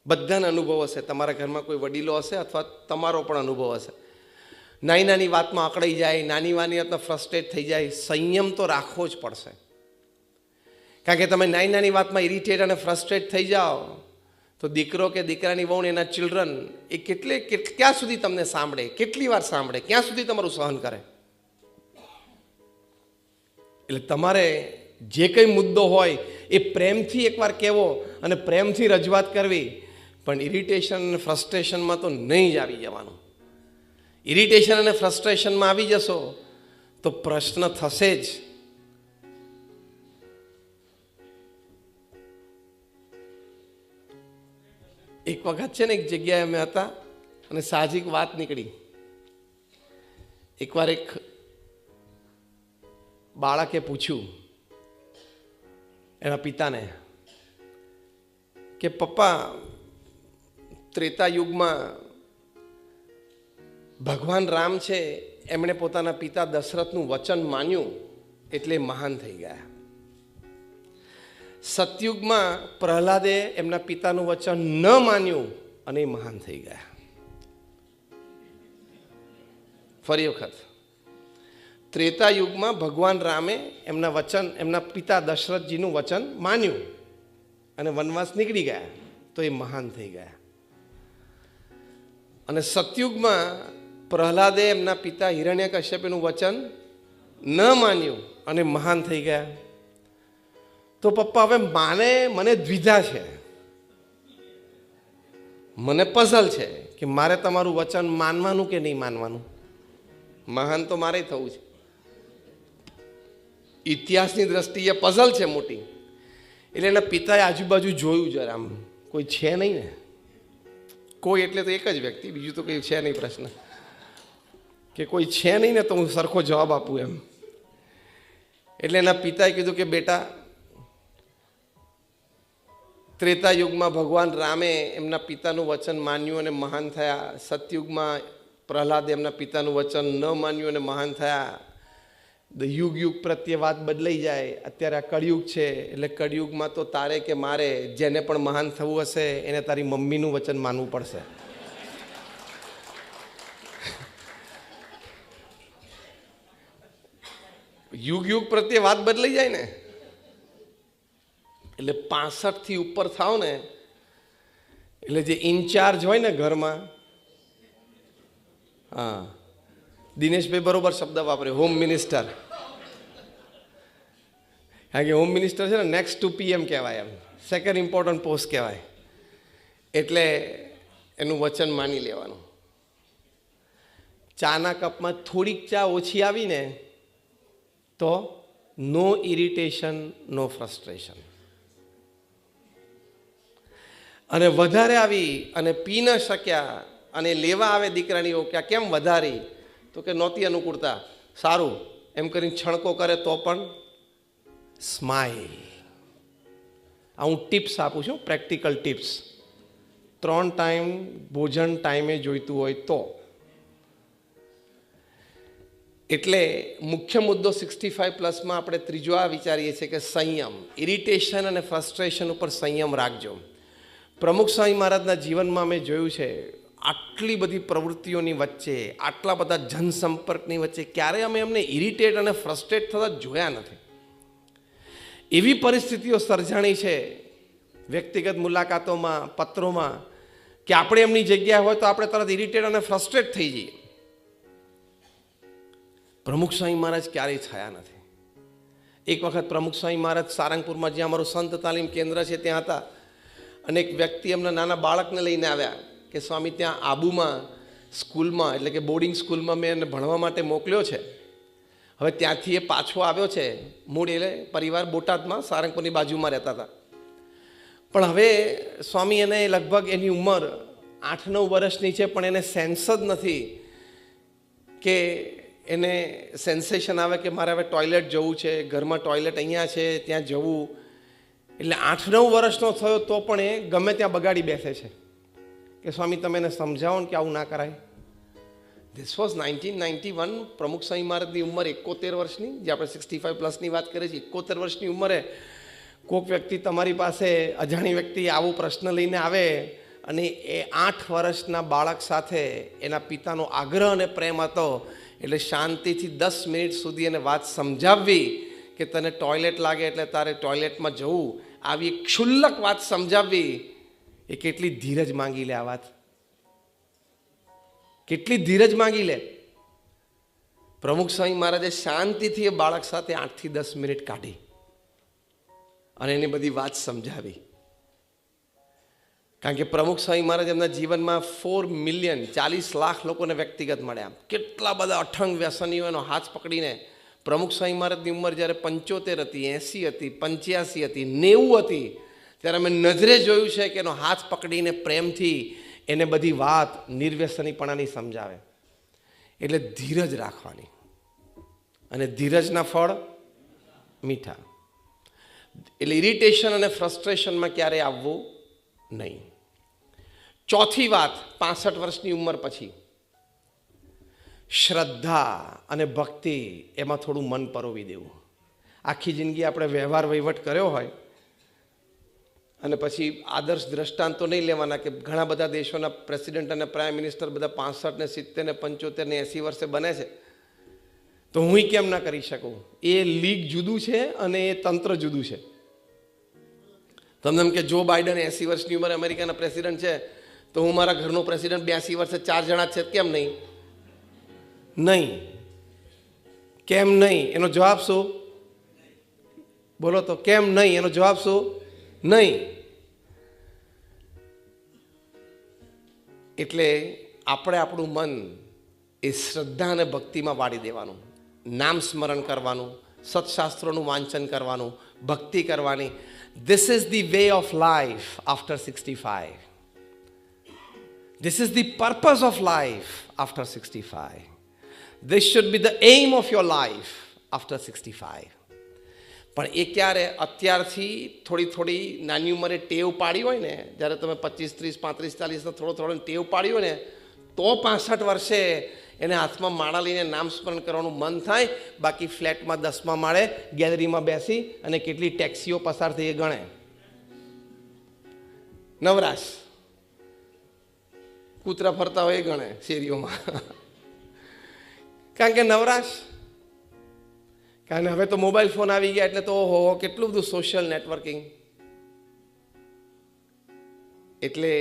બધાને અનુભવ હશે, તમારા ઘરમાં કોઈ વડીલો હશે અથવા તમારો પણ અનુભવ હશે. નાની નાની વાતમાં અકળાઈ જાય, નાની નાની વાતમાં ફ્રસ્ટ્રેટ થઈ જાય. સંયમ તો રાખવો જ પડશે, કારણ કે તમે નાની નાની વાતમાં ઇરિટેટ અને ફ્રસ્ટ્રેટ થઈ જાઓ તો દીકરો કે દીકરાની વહુ, એના ચિલ્ડ્રન, એ ક્યાં સુધી તમને સાંભળે, કેટલી વાર સાંભળે, ક્યાં સુધી તમારું સહન કરે? એટલે તમારે જે કંઈ મુદ્દો હોય એ પ્રેમથી એકવાર કહેવો અને પ્રેમથી રજૂઆત કરવી, પણ ઇરિટેશન અને ફ્રસ્ટ્રેશનમાં તો નહીં જ આવી જવાનું. ઇરિટેશન અને ફ્રસ્ટ્રેશનમાં આવી જશો તો પ્રશ્ન થશે જ. એક વખત છે ને, એક જગ્યાએ અમે હતા અને સાહજિક વાત નીકળી. એકવાર એક બાળકે પૂછ્યું એના પિતાને કે પપ્પા, ત્રેતા યુગમાં ભગવાન રામ છે, એમણે પોતાના પિતા દશરથનું વચન માન્યું એટલે મહાન થઈ ગયા. સતયુગમાં પ્રહલાદે એમના પિતાનું વચન ન માન્યું અને એ મહાન થઈ ગયા. ફરી વખત, ત્રેતા યુગમાં ભગવાન રામે એમના પિતા દશરથજીનું વચન માન્યું અને વનવાસ નીકળી ગયા તો એ મહાન થઈ ગયા. અને સતયુગમાં પ્રહલાદે એમના પિતા હિરણ્યકશ્યપનું વચન ન માન્યું અને મહાન થઈ ગયા. તો પપ્પા, હવે મને દ્વિધા છે, મને પઝલ છે કે મારે તમારું વચન માનવાનું કે નહીં માનવાનું. મહાન તો મારે થવું છે. ઇતિહાસની દ્રષ્ટિએ પઝલ છે મોટી. એટલે એના પિતાએ આજુબાજુ જોયું જરા, આમ કોઈ છે નહીં ને. કોઈ એટલે તો એક જ વ્યક્તિ, બીજું તો કંઈ છે નહીં. પ્રશ્ન કે કોઈ છે નહીં ને તો હું સરખો જવાબ આપું એમ. એટલે એના પિતાએ કીધું કે બેટા, ત્રેતા યુગમાં ભગવાન રામે એમના પિતાનું વચન માન્યું અને મહાન થયા. સતયુગમાં પ્રહલાદે એમના પિતાનું વચન ન માન્યું અને મહાન થયા. યુગ યુગ પ્રત્યે વાત બદલાઈ જાય. અત્યારે આ કળિયુગ છે, એટલે કળિયુગમાં તો તારે કે મારે, જેને પણ મહાન થવું હશે એને તારી મમ્મીનું વચન માનવું પડશે. યુગ યુગ પ્રત્યે વાત બદલાઈ જાય ને, એટલે 65 થી ઉપર થાવ ને, એટલે જે ઇન્ચાર્જ હોય ને ઘરમાં, હા, દિનેશભાઈ બરોબર શબ્દ વાપરે, હોમ મિનિસ્ટર. કારણ કે હોમ મિનિસ્ટર છે ને નેક્સ્ટ ટુ પીએમ કહેવાય, એમ સેકન્ડ ઇમ્પોર્ટન્ટ પોસ્ટ કહેવાય. એટલે એનું વચન માની લેવાનું. ચાના કપમાં થોડીક ચા ઓછી આવીને તો નો ઇરિટેશન, નો ફ્રસ્ટ્રેશન. અને વધારે આવી અને પી ન શક્યા અને લેવા આવે દીકરાની કે આ કેમ વધારી, તો કે નહોતી અનુકૂળતા. સારું, એમ કરીને છણકો કરે તો પણ સ્માઇલ. આ હું ટિપ્સ આપું છું, પ્રેક્ટિકલ ટિપ્સ. 3 ટાઈમ ભોજન ટાઈમે જોઈતું હોય તો. એટલે મુખ્ય મુદ્દો 65+ આપણે ત્રીજો આ વિચારીએ છીએ કે સંયમ. ઇરિટેશન અને ફ્રસ્ટ્રેશન ઉપર સંયમ રાખજો. પ્રમુખ સ્વામી મહારાજના જીવનમાં મેં જોયું છે, આટલી બધી પ્રવૃત્તિઓની વચ્ચે, આટલા બધા જનસંપર્કની વચ્ચે ક્યારેય અમે એમને ઇરિટેટ અને ફ્રસ્ટ્રેટ થતા જોયા નથી. એવી પરિસ્થિતિઓ સર્જાણી છે વ્યક્તિગત મુલાકાતોમાં, પત્રોમાં, કે આપણે એમની જગ્યા હોય તો આપણે તરત ઇરિટેટ અને ફ્રસ્ટ્રેટ થઈ જઈએ. પ્રમુખ સ્વામી મહારાજ ક્યારેય થયા નથી. એક વખત પ્રમુખ સ્વામી મહારાજ સારંગપુરમાં, જ્યાં અમારું સંત તાલીમ કેન્દ્ર છે, ત્યાં હતા. અને એક વ્યક્તિ એમના નાના બાળકને લઈને આવ્યા કે સ્વામી, ત્યાં આબુમાં સ્કૂલમાં, એટલે કે બોર્ડિંગ સ્કૂલમાં મેં એને ભણવા માટે મોકલ્યો છે. હવે ત્યાંથી એ પાછો આવ્યો છે. મૂળ એટલે પરિવાર બોટાદમાં સારંગપુરની બાજુમાં રહેતા હતા. પણ હવે સ્વામી, એને લગભગ એની ઉંમર 8-9 વર્ષની છે, પણ એને સેન્સ જ નથી કે એને સેન્સેશન આવે કે મારે હવે ટોયલેટ જવું છે, ઘરમાં ટોયલેટ અહીંયા છે, ત્યાં જવું. એટલે 8-9 વર્ષનો થયો તો પણ એ ગમે ત્યાં બગાડી બેસે છે કે સ્વામી તમે એને સમજાવો ને કે આવું ના કરાય. This was 1991. પ્રમુખ સ્વામી મહારાજની ઉંમર 71 વર્ષની, જે આપણે 65+ વાત કરીએ છીએ. 71 વર્ષની ઉંમરે કોઈક વ્યક્તિ તમારી પાસે, અજાણી વ્યક્તિ આવો પ્રશ્ન લઈને આવે અને એ 8 વર્ષના બાળક સાથે એના પિતાનો આગ્રહ અને પ્રેમ હતો, એટલે શાંતિથી 10 મિનિટ સુધી એને વાત સમજાવવી કે તને ટોયલેટ લાગે એટલે તારે ટોયલેટમાં જવું, આવી ક્ષુલ્લક વાત સમજાવવી, એ કેટલી ધીરજ માંગી લે. આ વાત કેટલી ધીરજ માંગી લે. પ્રમુખ સ્વામી મહારાજે શાંતિથી એ બાળક સાથે 8 થી 10 મિનિટ કાઢી અને એની બધી વાત સમજાવી. કારણ કે પ્રમુખ સ્વામી મહારાજ એમના જીવનમાં 4 મિલિયન 40 લાખ લોકોને વ્યક્તિગત મળ્યા. કેટલા બધા અઠંગ વ્યસનીઓનો હાથ પકડીને પ્રમુખ સ્વામી મહારાજની ઉંમર જ્યારે 75 હતી, 80 હતી, 85 હતી, 90 હતી, ત્યારે અમે નજરે જોયું છે કે એનો હાથ પકડીને પ્રેમથી એને બધી વાત નિર્વ્યસનીપણાની સમજાવે. એટલે ધીરજ રાખવાની, અને ધીરજના ફળ મીઠા. એટલે ઇરિટેશન અને ફ્રસ્ટ્રેશનમાં ક્યારેય આવવું નહીં. ચોથી વાત, 65 વર્ષની ઉંમર પછી શ્રદ્ધા અને ભક્તિ, એમાં થોડું મન પરોવી દેવું. આખી જિંદગી આપણે વ્યવહાર વહીવટ કર્યો હોય અને પછી આદર્શ દ્રષ્ટાંતો નહીં લેવાના કે ઘણા બધા દેશોના પ્રેસિડેન્ટ અને પ્રાઇમ મિનિસ્ટર બધા 65 ને 70 ને 75 ને 80 વર્ષે બને છે, તો હું કેમ ના કરી શકું? એ લીગ જુદું છે અને એ તંત્ર જુદું છે. તમને એમ કે જો બાઇડન 80 વર્ષની ઉંમરે અમેરિકાના પ્રેસિડેન્ટ છે, તો હું મારા ઘરનો પ્રેસિડેન્ટ 82 વર્ષે 4 જણા છે, કેમ નહીં? નહીં. કેમ નહીં? એનો જવાબ શું? બોલો તો, કેમ નહીં? એનો જવાબ શું? નહીં. એટલે આપણે આપણું મન એ શ્રદ્ધા અને ભક્તિમાં વાળી દેવાનું, નામ સ્મરણ કરવાનું, સત્શાસ્ત્રોનું વાંચન કરવાનું, ભક્તિ કરવાની. This is the way of life after 65. This is the purpose of life after 65. This should be the aim of your life after 65. પણ એ ક્યારે? અત્યારથી થોડી નાની ઉંમરે ટેવ પાડી હોય ને, જ્યારે તમે 25, 30, 35, 40 થોડો ટેવ પાડી હોય ને, તો 65 વર્ષે એને હાથમાં માળા લઈને નામ સ્મરણ કરવાનું મન થાય. બાકી ફ્લેટમાં 10મા માળે ગેલેરીમાં બેસી અને કેટલી ટેક્સીઓ પસાર થઈ એ ગણે. નવરાશ, કૂતરા ફરતા હોય એ ગણે શેરીઓમાં. કારણ કે નવરાશ. કારણ હવે તો મોબાઈલ ફોન આવી ગયા એટલે તો ઓહો કેટલું બધું સોશિયલ નેટવર્કિંગ. એટલે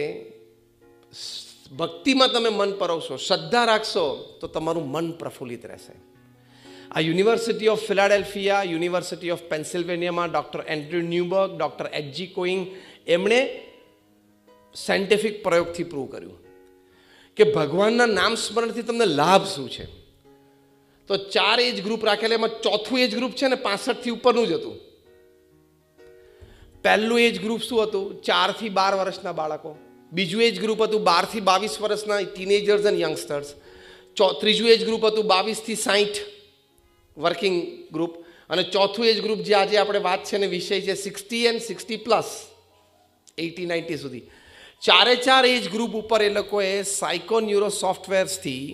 ભક્તિમાં તમે મન પરોવશો, શ્રદ્ધા રાખશો, તો તમારું મન પ્રફુલ્લિત રહેશે. આ university of Philadelphia, university of પેન્સિલ્વેનિયામાં doctor Andrew Newberg, doctor H G. Koenig, એમણે સાયન્ટિફિક પ્રયોગથી પ્રૂવ કર્યું કે ભગવાનના નામ સ્મરણથી તમને લાભ શું છે. તો 4 એજ ગ્રુપ રાખેલા, એમાં ચોથું એજ ગ્રુપ છે ને 65 થી ઉપરનું જ હતું. પહેલું એજ ગ્રુપ શું હતું? 4 થી 12 વર્ષના બાળકો. બીજું એજ ગ્રુપ હતું 12 થી 22 વર્ષના ટીનેજર્સ એન્ડ યંગસ્ટર્સ. ત્રીજું એજ ગ્રુપ હતું 22 થી 60 વર્કિંગ ગ્રુપ. અને ચોથું એજ ગ્રુપ જે આજે આપણે વાત છે ને વિષય છે 60 એન્ડ 60 પ્લસ 80-90 સુધી. 4 એજ ગ્રુપ ઉપર એ લોકોએ સાયકોન્યુરો સોફ્ટવેર્સથી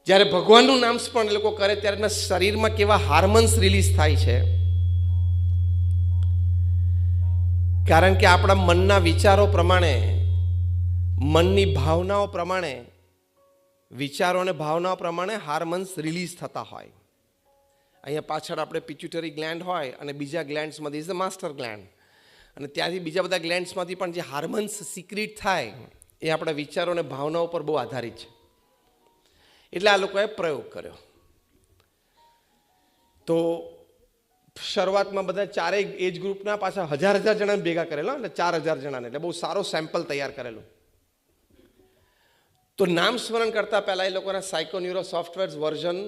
જ્યારે ભગવાનનું નામ સ્મરણ એ લોકો કરે ત્યારે એના શરીરમાં કેવા હાર્મોન્સ રિલીઝ થાય છે. કારણ કે આપણા મનના વિચારો પ્રમાણે, મનની ભાવનાઓ પ્રમાણે, વિચારો અને ભાવનાઓ પ્રમાણે હાર્મોન્સ રિલીઝ થતા હોય. અહીંયા પાછળ આપણે પિટ્યુટરી ગ્લેન્ડ હોય અને બીજા ગ્લેન્ડ્સમાંથી ઇઝ ધ માસ્ટર ગ્લેન્ડ, અને ત્યાંથી બીજા બધા ગ્લેન્ડ્સમાંથી પણ જે હાર્મોન્સ સિક્રેટ થાય એ આપણા વિચારો અને ભાવનાઓ પર બહુ આધારિત છે. એટલે આ લોકોએ પ્રયોગ કર્યો. તો શરૂઆતમાં બધા 4 એજ ગ્રુપના પાછા 1000 જણાને ભેગા કરેલા, એટલે 4000 જણાને, એટલે બહુ સારો સેમ્પલ તૈયાર કરેલું. તો નામ સ્મરણ કરતાં પહેલાં એ લોકોના સાયકોન્યુરો સોફ્ટવેર વર્ઝન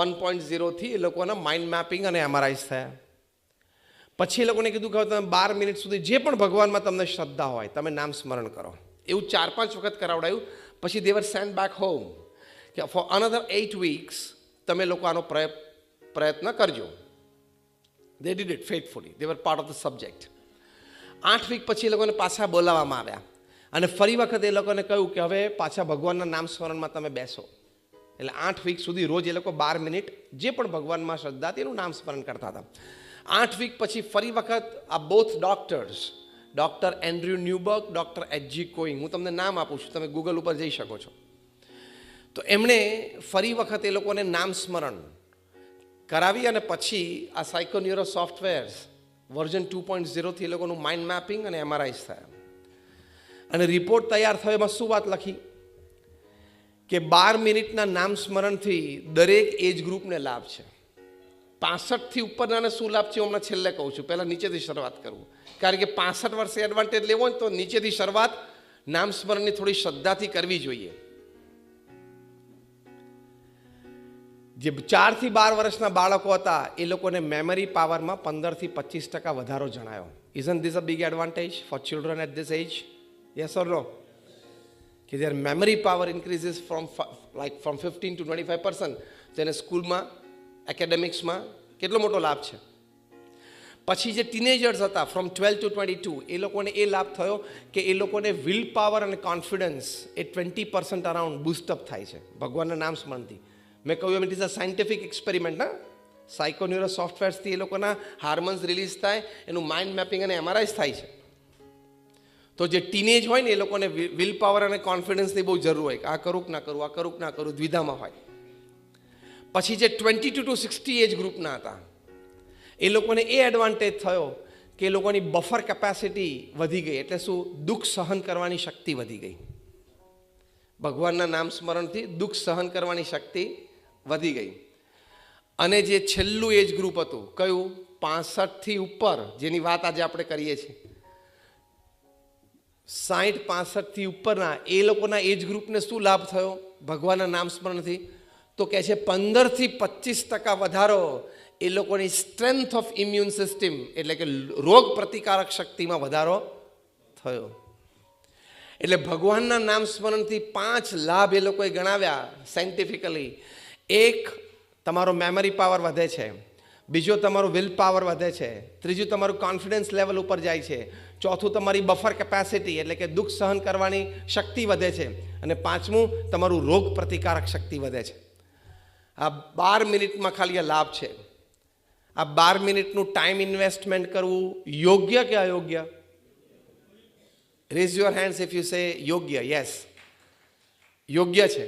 1.0 થી એ લોકોના માઇન્ડ મેપિંગ અને એમઆરઆઈસ થયા. પછી એ લોકોને કીધું કે તમે 12 મિનિટ સુધી જે પણ ભગવાનમાં તમને શ્રદ્ધા હોય તમે નામ સ્મરણ કરો. એવું 4-5 વખત કરાવડાયું. પછી દે વર સેન્ડ બેક હોમ કે ફોર અનધર 8 weeks તમે લોકો આનો પ્રયત્ન કરજો. They did it faithfully. They were part of the subject. 8 week પછી એ લોકોને પાછા બોલાવવામાં આવ્યા અને ફરી વખત એ લોકોને કહ્યું કે હવે પાછા ભગવાનના નામ સ્મરણમાં તમે બેસો. એટલે 8 વીક સુધી રોજ એ લોકો 12 મિનિટ જે પણ ભગવાનમાં શ્રદ્ધા તેનું નામ સ્મરણ કરતા હતા. 8 વીક પછી ફરી વખત આ both doctors doctor Andrew Newberg, doctor H G. Koenig, હું તમને નામ આપું છું, તમે ગૂગલ ઉપર જઈ શકો છો. તો એમણે ફરી વખત એ લોકોને નામ સ્મરણ કરાવી અને પછી આ સાયકોન્યુરો સોફ્ટવેર્સ વર્ઝન 2.0થી એ લોકોનું માઇન્ડ મેપિંગ અને એમઆરઆઈસ થયા. અને રિપોર્ટ તૈયાર થયો. એમાં શું વાત લખી કે 12 મિનિટના નામ સ્મરણથી દરેક એજ ગ્રુપને લાભ છે. 65થી ઉપરનાને શું લાભ છે હમણાં છેલ્લે કહું છું, પહેલાં નીચેથી શરૂઆત કરવું. કારણ કે 65 વર્ષે એડવાન્ટેજ લેવો હોય તો નીચેથી શરૂઆત નામ સ્મરણની થોડી શ્રદ્ધાથી કરવી જોઈએ. જે 4 થી 12 વર્ષના બાળકો હતા એ લોકોને મેમરી પાવરમાં 15 થી 25% વધારો જણાયો. Isn't this a big advantage for children at this age? Yes or no? કે their memory power increases from 15 to 25%. તેને સ્કૂલમાં એકેડેમિક્સમાં કેટલો મોટો લાભ છે. પછી જે ટીનેજર્સ હતા ફ્રોમ 12 to 22 એ લોકોને એ લાભ થયો કે એ લોકોને વિલ પાવર અને કોન્ફિડન્સ એ 20% અરાઉન્ડ બૂસ્ટઅપ થાય છે ભગવાનના નામ સ્મરણથી. મેં કહ્યું એમ, it is a scientific experiment ના. સાયકોન્યુરો સોફ્ટવેર્સથી એ લોકોના હાર્મોન્સ રિલીઝ થાય, એનું માઇન્ડ મેપિંગ અને એમઆરઆઈસ થાય છે. તો જે ટીનેજ હોય ને એ લોકોને વિલ પાવર અને કોન્ફિડન્સની બહુ જરૂર હોય કે આ કરું કે ના કરું, આ કરું કે ના કરું, દ્વિધામાં હોય. પછી જે 22 to 60 એજ ગ્રુપના હતા એ લોકોને એ એડવાન્ટેજ થયો કે એ લોકોની બફર કેપેસિટી વધી ગઈ. એટલે શું? દુઃખ સહન કરવાની શક્તિ વધી ગઈ. ભગવાનના નામ સ્મરણથી દુઃખ સહન કરવાની શક્તિ વધી ગઈ. અને જે છેલ્લું એજ ગ્રુપ હતું કયું? 65થી ઉપર, જેની વાત આજે આપણે કરીએ છીએ, 60-65થી ઉપરના એ લોકોના એજ ગ્રુપને શું લાભ થયો ભગવાનના નામ સ્મરણથી? તો કહે છે 15 થી 25% વધારો એ લોકોની સ્ટ્રેન્થ ઓફ ઇમ્યુન સિસ્ટમ, એટલે કે રોગ પ્રતિકારક શક્તિમાં વધારો થયો. એટલે ભગવાનના નામ સ્મરણથી 5 લાભ એ લોકોએ ગણાવ્યા સાયન્ટિફિકલી. એક, તમારો મેમરી પાવર વધે છે. બીજો, તમારું વિલ પાવર વધે છે. ત્રીજું, તમારું કોન્ફિડન્સ લેવલ ઉપર જાય છે. ચોથું, તમારી બફર કેપેસિટી એટલે કે દુઃખ સહન કરવાની શક્તિ વધે છે. અને પાંચમું, તમારું રોગ પ્રતિકારક શક્તિ વધે છે. આ 12 મિનિટમાં ખાલી આ લાભ છે. આ 12 મિનિટનું ટાઈમ ઇન્વેસ્ટમેન્ટ કરવું યોગ્ય કે અયોગ્ય? Rays your hands if you say યોગ્ય. યસ, યોગ્ય છે.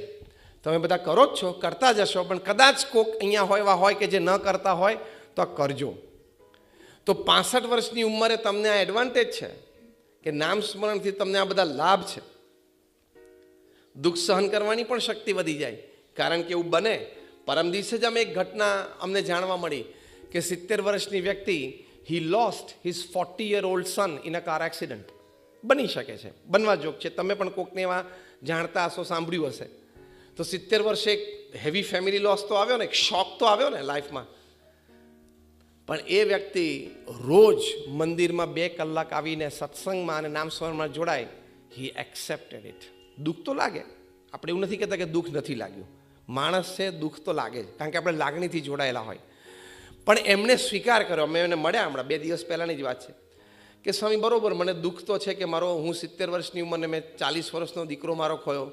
તમે બધા કરો જ છો, કરતા જશો, પણ કદાચ કોક અહીંયા હોય એવા હોય કે જે ન કરતા હોય તો કરજો. તો 65 વર્ષની ઉંમરે તમને આ એડવાન્ટેજ છે કે નામ સ્મરણથી તમને આ બધા લાભ છે. દુઃખ સહન કરવાની પણ શક્તિ વધી જાય. કારણ કે એવું બને, પરમ દિવસે જ અમે એક ઘટના અમને જાણવા મળી કે 70 વર્ષની વ્યક્તિ, he lost his 40-year-old son in a car accident. બની શકે છે, બનવા જોગ છે. તમે પણ કોકને એવા જાણતા હશો, સાંભળ્યું હશે. તો 70 વર્ષે એક હેવી ફેમિલી લોસ તો આવ્યો ને, એક શોક તો આવ્યો ને લાઈફમાં. પણ એ વ્યક્તિ રોજ મંદિરમાં 2 કલાક આવીને સત્સંગમાં અને નામ સ્મરણમાં જોડાય. હી એક્સેપ્ટેડ ઇટ. દુઃખ તો લાગે, આપણે એવું નથી કહેતા કે દુઃખ નથી લાગ્યું. માણસ છે, દુઃખ તો લાગે જ, કારણ કે આપણે લાગણીથી જોડાયેલા હોય. પણ એમણે સ્વીકાર કર્યો. અમે એને મળ્યા હમણાં 2 દિવસ પહેલાંની જ વાત છે કે સ્વામી બરાબર, મને દુઃખ તો છે કે હું 70 વર્ષની ઉંમરને મેં 40 વર્ષનો દીકરો મારો ખોયો.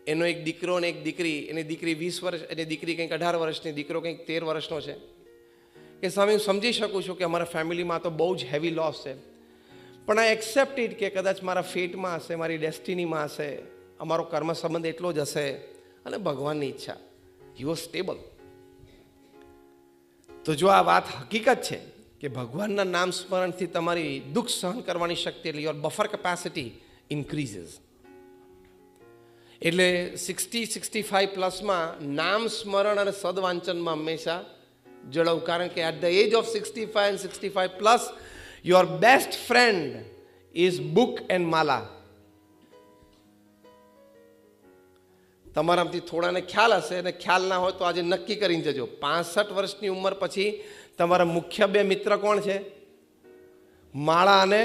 એનો એક દીકરો અને એક દીકરી, એની દીકરી 20 વર્ષ, એની દીકરી કંઈક 18 વર્ષની, દીકરો કંઈક 13 વર્ષનો છે. કે સ્વામી હું સમજી શકું છું કે અમારા ફેમિલીમાં તો બહુ જ હેવી લોસ છે, પણ આ એક્સેપ્ટ ઇટ કે કદાચ મારા ફેટમાં હશે, મારી ડેસ્ટિનીમાં હશે, અમારો કર્મ સંબંધ એટલો જ હશે અને ભગવાનની ઈચ્છા. He was stable. તો જો આ વાત હકીકત છે કે ભગવાનના નામ સ્મરણથી તમારી દુઃખ સહન કરવાની શક્તિ, એટલે યોર બફર કેપેસિટી ઇન્ક્રીઝીસ. એટલે 60-65 પ્લસમાં નામ સ્મરણ અને સદવાંચનમાં હંમેશા જોડાવું. કારણ કે at the age of 65 and 65 plus your best friend is book and mala. તમારામાંથી થોડાને ખ્યાલ હશે અને ખ્યાલ ના હોય તો આજે નક્કી કરીને જજો. 65 વર્ષની ઉંમર પછી તમારા મુખ્ય 2 મિત્ર કોણ છે? માળા અને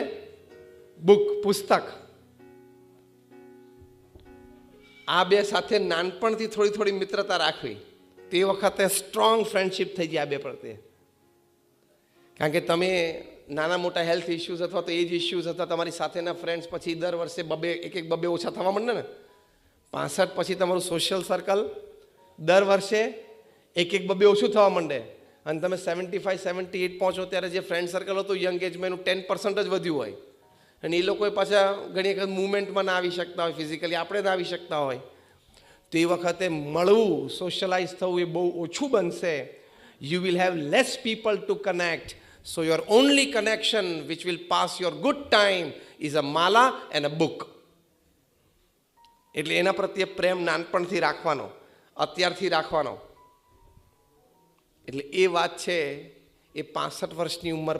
બુક, પુસ્તક. આ 2 સાથે નાનપણથી થોડી મિત્રતા રાખવી. તે વખતે સ્ટ્રોંગ ફ્રેન્ડશિપ થઈ જાય આ 2 પ્રત્યે. કારણ કે તમે નાના મોટા હેલ્થ ઇશ્યુઝ અથવા તો એજ ઇશ્યુઝ અથવા તમારી સાથેના ફ્રેન્ડ્સ પછી દર વર્ષે 1-2 ઓછા થવા માંડે ને. 65 પછી તમારું સોશિયલ સર્કલ દર વર્ષે 1-2 ઓછું થવા માંડે. અને તમે 75-78 પહોંચો ત્યારે જે ફ્રેન્ડ સર્કલ હતું યંગ એજમાં એનું 10% જ વધ્યું હોય. અને એ લોકો પાછા ઘણી વખત મુવમેન્ટમાં ના આવી શકતા હોય, ફિઝિકલી આપણે ના આવી શકતા હોય, તો એ વખતે મળવું, સોશિયલાઇઝ થવું એ બહુ ઓછું બનશે. You will have less people to connect. So your only connection which will pass your good time is a mala and a book. એટલે એના પ્રત્યે પ્રેમ નાનપણથી રાખવાનો, અત્યારથી રાખવાનો. એટલે એ વાત છે એ 65 વર્ષની ઉંમર